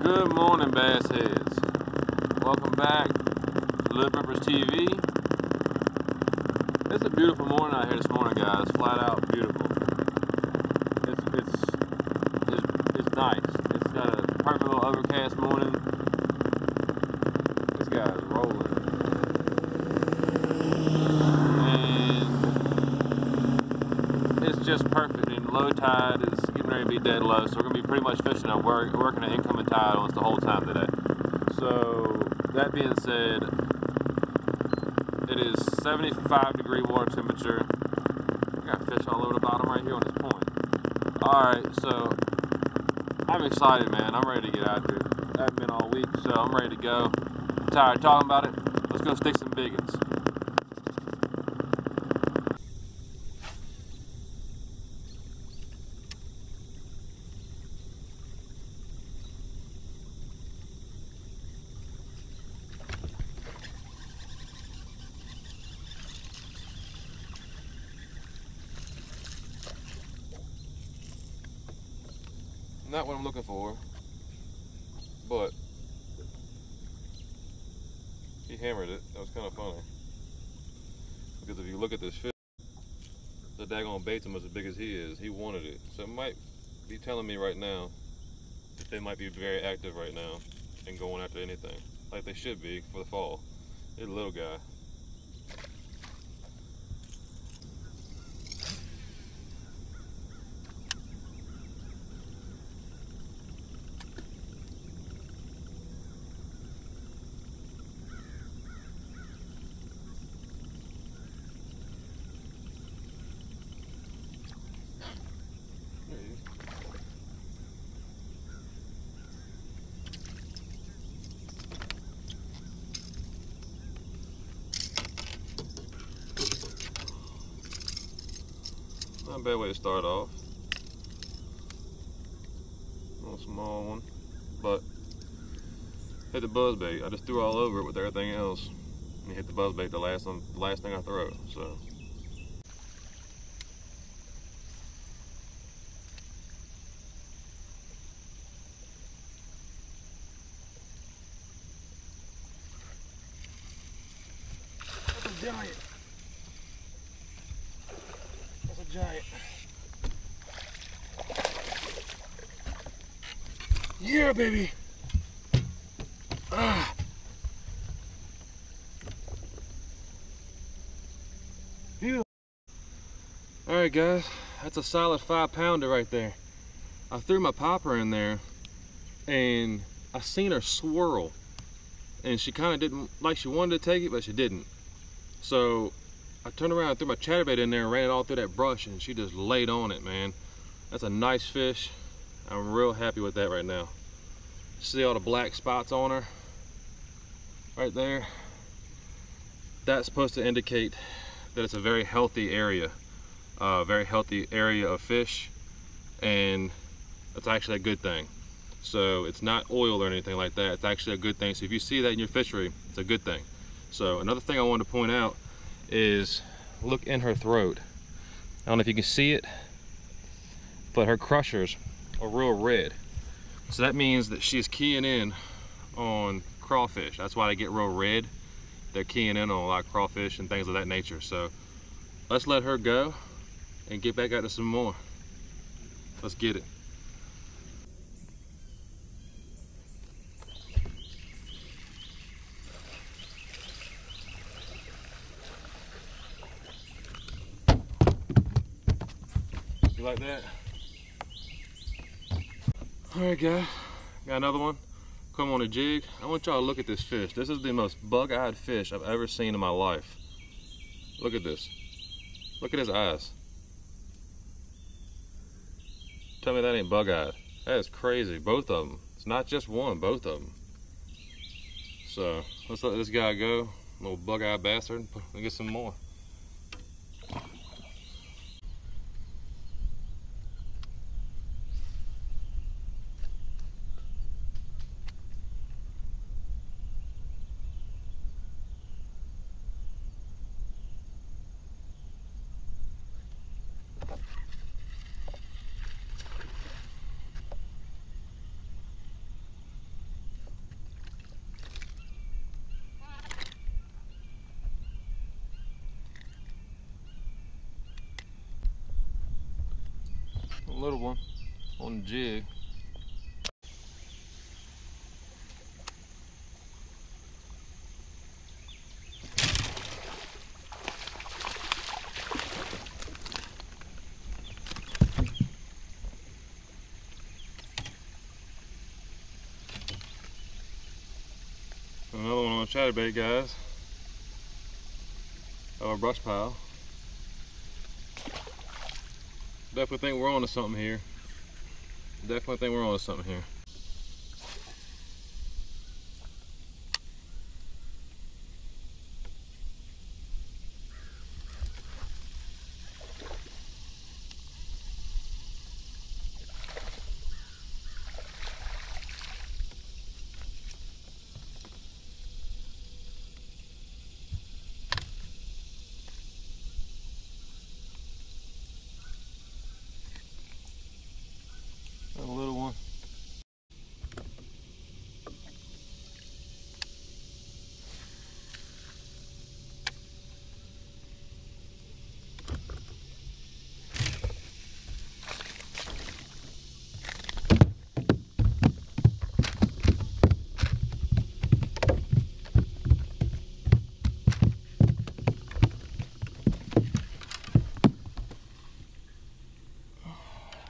Good morning, bass heads. Welcome back to Little Rippers TV. It's a beautiful morning out here this morning, guys. Flat out beautiful. It's nice. It's got a perfect little overcast morning. This guy is rolling, and it's just perfect. And low tide is getting ready to be dead low, so we're gonna be pretty much fishing at work, working at incoming tide almost the whole time today. So that being said, it is 75-degree water temperature. We got fish all over the bottom right here on this point. Alright, so I'm excited, man. I'm ready to get out there. I haven't been all week, so I'm ready to go. I'm tired of talking about it. Let's go stick some biggins. Not what I'm looking for, but he hammered it. That was kind of funny, because if you look at this fish, the daggone bait's almost as big as he is. He wanted it, so it might be telling me right now that they might be very active right now and going after anything, like they should be for the fall. He's a little guy. Not a bad way to start off. A little small one, but hit the buzzbait. I just threw all over it with everything else, and hit the buzzbait the last thing I throw. So. That's a giant. That's a giant. Yeah, baby. Ah. Beautiful. All right, guys, that's a solid 5-pounder right there. I threw my popper in there, and I seen her swirl, and she kind of didn't, like she wanted to take it, but she didn't. So I turned around and threw my chatterbait in there and ran it all through that brush, and she just laid on it, man. That's a nice fish. I'm real happy with that right now. See all the black spots on her right there? That's supposed to indicate that it's a very healthy area, of fish, and that's actually a good thing. So it's not oil or anything like that. It's actually a good thing. So if you see that in your fishery, it's a good thing. So another thing I wanted to point out is, look in her throat. I don't know if you can see it, but her crushers are real red. So that means that she's keying in on crawfish. That's why they get real red. They're keying in on a lot of crawfish and things of that nature. So let's let her go and get back out to some more. Let's get it. You like that? All right, guys, got another one. Come on a jig. I want y'all to look at this fish. This is the most bug-eyed fish I've ever seen in my life. Look at this. Look at his eyes. Tell me that ain't bug-eyed. That is crazy, both of them. It's not just one, both of them. So let's let this guy go, little bug-eyed bastard, and get some more. little one on the jig. Another one on a chatterbait, guys. Of a brush pile. Definitely think we're on to something here. Definitely think we're on to something here. A little one.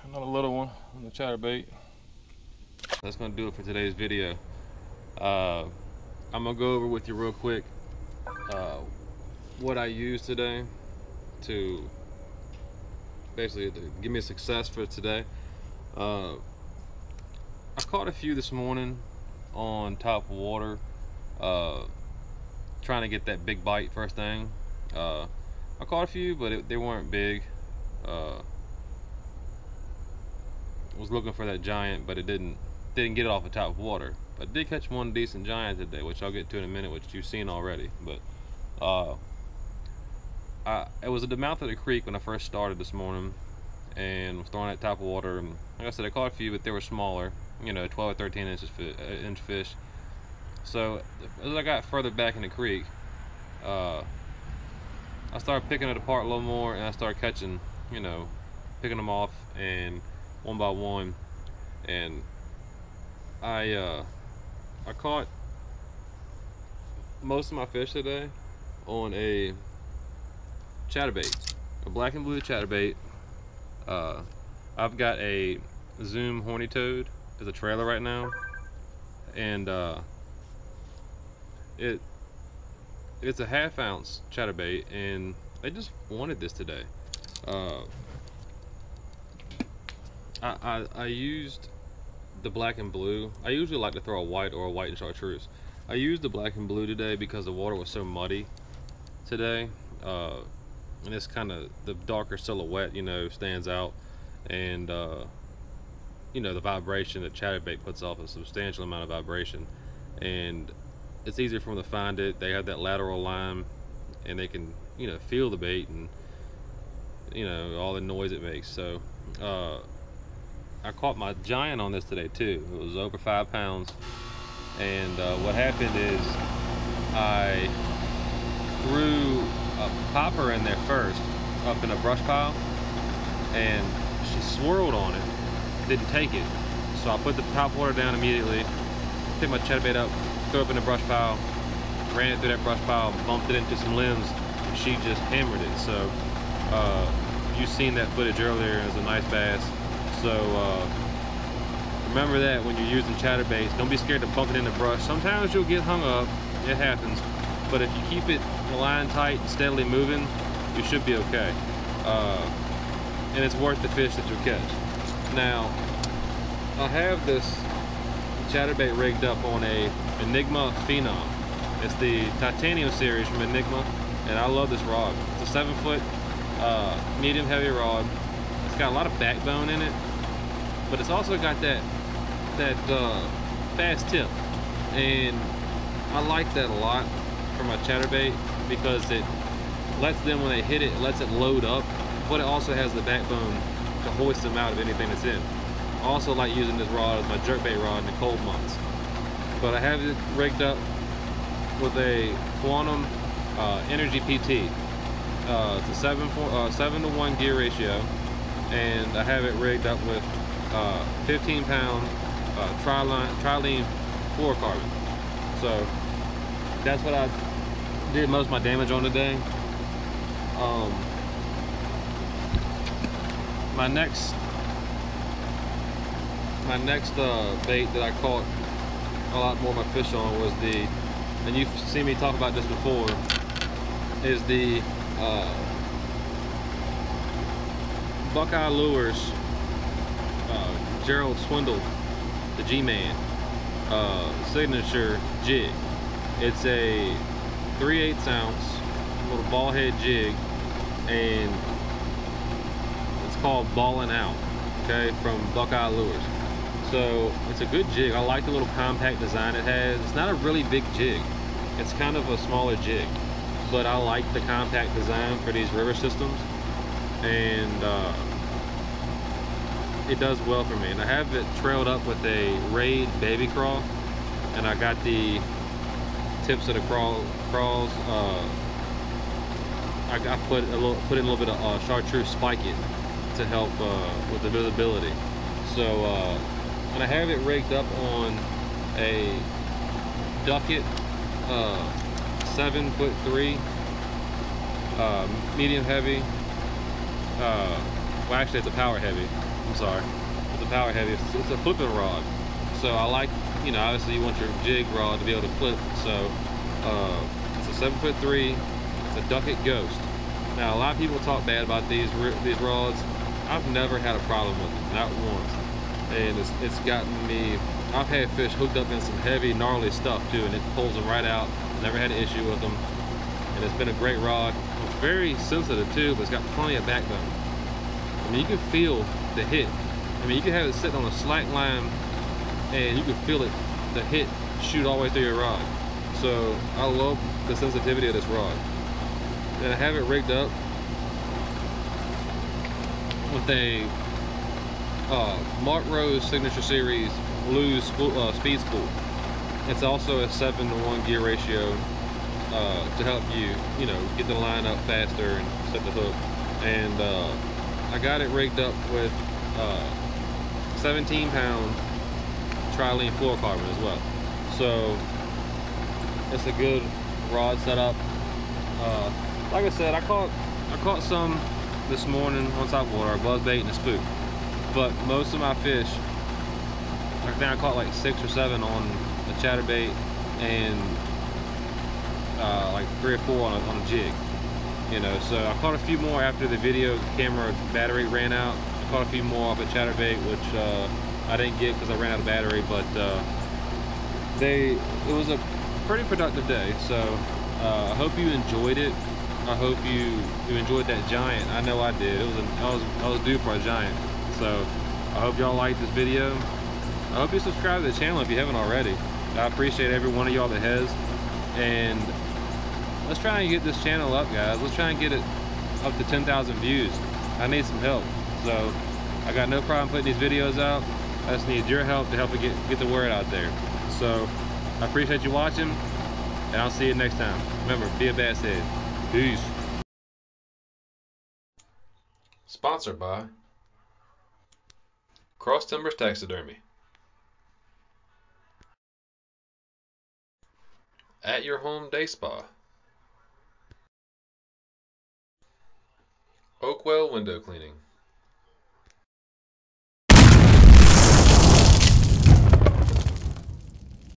Another little one on the chatterbait. That's gonna do it for today's video. I'm gonna go over with you real quick what I used today to basically to give me a success for today. I caught a few this morning on top water, trying to get that big bite first thing. I caught a few, but they weren't big. Was looking for that giant, but it didn't get it off the top of water. But I did catch one decent giant today, which I'll get to in a minute, which you've seen already. But it was at the mouth of the creek when I first started this morning, and was throwing at top of water. And like I said, I caught a few, but they were smaller, you know, 12 or 13 inch fish. So as I got further back in the creek, I started picking it apart a little more, and I started catching, you know, picking them off and one by one. And I caught most of my fish today on a chatterbait, a black and blue chatterbait. I've got a Zoom horny toad as a trailer right now, and it's a 1/2 ounce chatterbait, and I just wanted this today. I used the black and blue. I usually like to throw a white or a white and chartreuse. I used the black and blue today because the water was so muddy today, and it's kind of the darker silhouette, you know, stands out, and you know, the vibration that chatterbait puts off, a substantial amount of vibration, and it's easier for them to find it. They have that lateral line, and they can, you know, feel the bait and, you know, all the noise it makes. So I caught my giant on this today too. It was over 5 pounds, and what happened is I threw a popper in there first, up in a brush pile, and she swirled on it, didn't take it. So I put the top water down immediately, picked my chatterbait up, threw it up in the brush pile, ran it through that brush pile, bumped it into some limbs, and she just hammered it. So you've seen that footage earlier. It was a nice bass. So remember that when you're using chatterbaits, don't be scared to bump it in the brush. Sometimes you'll get hung up, it happens, but if you keep it the line tight and steadily moving, you should be okay. And it's worth the fish that you'll catch. Now, I have this chatterbait rigged up on a Enigma Phenom. It's the Titanium series from Enigma, and I love this rod. It's a 7-foot medium heavy rod. It's got a lot of backbone in it, but it's also got that fast tip, and I like that a lot for my chatterbait because it lets them, when they hit it, it lets it load up, but it also has the backbone to hoist them out of anything that's in. I also like using this rod as my jerkbait rod in the cold months. But I have it rigged up with a Quantum Energy PT. It's a 7-to-1 gear ratio. and I have it rigged up with 15-pound Trilene fluorocarbon. So that's what I did most of my damage on today. My next bait that I caught a lot more of my fish on was the, and you've seen me talk about this before, is the Buckeye Lures Gerald Swindle, the G-Man signature jig. It's a 3/8 ounce little ball head jig, and it's called Ballin' Out, okay, from Buckeye Lures. So it's a good jig. I like the little compact design it has. It's not a really big jig. It's kind of a smaller jig, but I like the compact design for these river systems, and it does well for me. And I have it trailed up with a Raid baby crawl, and I got the tips of the crawls. I put in a little bit of chartreuse spike it to help with the visibility. So and I have it rigged up on a Ducket 7'3", medium heavy. Well, actually, it's a power heavy. I'm sorry, it's a power heavy. It's a flipping rod. So I like, you know, obviously you want your jig rod to be able to flip. So it's a 7'3". It's a Ducket Ghost. Now, a lot of people talk bad about these rods. I've never had a problem with them, not once. And it's gotten me. I've had fish hooked up in some heavy, gnarly stuff too, and it pulls them right out. Never had an issue with them, and it's been a great rod. It's very sensitive too, but it's got plenty of backbone. I mean, you can feel the hit. I mean, you can have it sitting on a slack line, and you can feel it, the hit, shoot all the way through your rod. So I love the sensitivity of this rod. And I have it rigged up with a Mark Rose Signature Series Lew's speed spool. It's also a 7-to-1 gear ratio to help you, you know, get the line up faster and set the hook. And I got it rigged up with 17-pound Trilene fluorocarbon as well. So it's a good rod setup. Like I said, I caught some this morning on topwater, a buzzbait and a spook. But most of my fish, I think I caught like 6 or 7 on a chatterbait, and like 3 or 4 on a jig. You know, so I caught a few more after the video camera battery ran out. I caught a few more off a chatterbait, which I didn't get because I ran out of battery. But it was a pretty productive day. So I hope you enjoyed it. I hope you enjoyed that giant. I know I did. I was due for a giant. So I hope y'all liked this video. I hope you subscribe to the channel if you haven't already. I appreciate every one of y'all that has. And let's try and get this channel up, guys. Let's try and get it up to 10,000 views. I need some help. So I got no problem putting these videos out. I just need your help to help it get the word out there. So I appreciate you watching, and I'll see you next time. Remember, be a bass head. Peace. Sponsored by Cross Timbers Taxidermy. At Your Home Day Spa. Oakwell Window Cleaning.